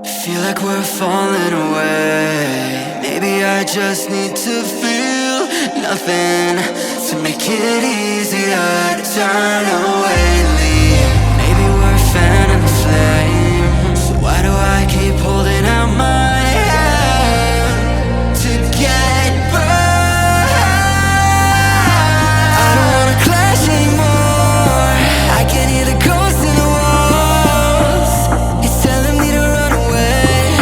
Feel like we're falling away. Maybe I just need to feel nothing to make it easier to turn away and leave. Maybe we're fanning the flame, so why do I keep holding out my hand to get burned? I don't wanna clash anymore. I can hear the ghosts in the walls. It's telling me to run away,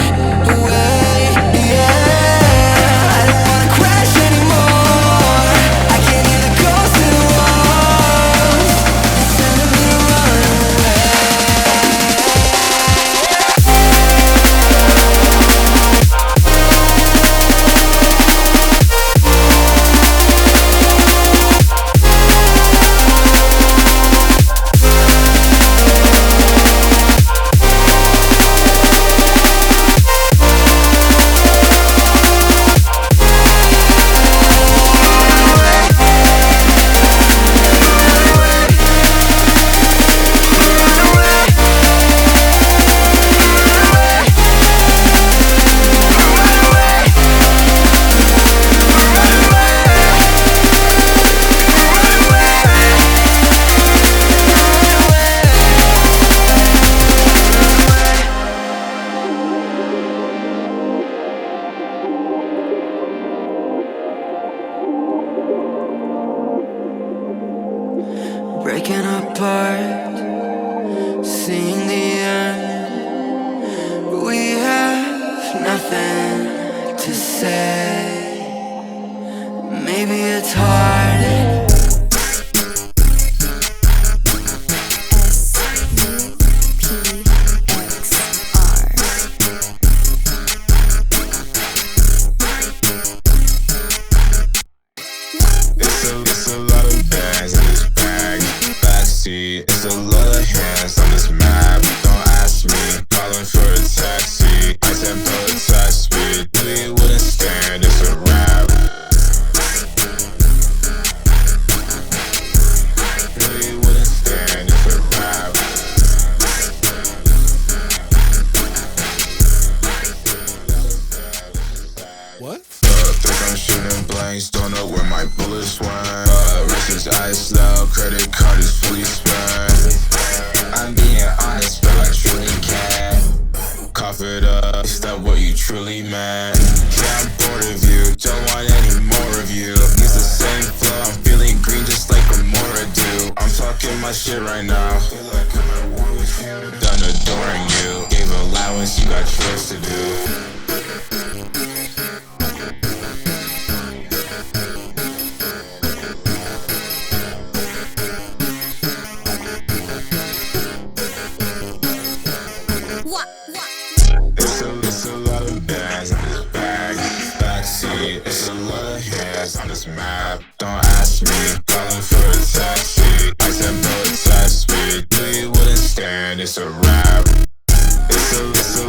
away, yeah. I don't wanna crash anymore. I can hear the ghosts in the walls. It's telling me to run away. Breaking apart, seeing the end. We have nothing to say. Maybe it's hard. It's a lot of bags in this bag. Backseat, it's a lot of hands on this map. Don't ask me, calling for a taxi. I said blow a tax speed, really wouldn't stand, it's a wrap. Really wouldn't stand, it's a wrap. What? Think I'm shooting blanks, don't know where my bullets went. Wrist is iced out, credit card is fully spent. I'm being honest, but I truly can't. Cough it up, is that what you truly meant? Yeah, I'm bored of you, don't want any more of you. Use the same flow, I'm feeling green just like Gamora do. I'm talking my shit right now. Done adoring you, gave allowance, you got chores to do. It's a lot of bags in this bag. Backseat, it's a lot of hands on this map. Don't ask me, calling for a taxi. I said blow a tax speed, really wouldn't stand, it's a wrap. It's a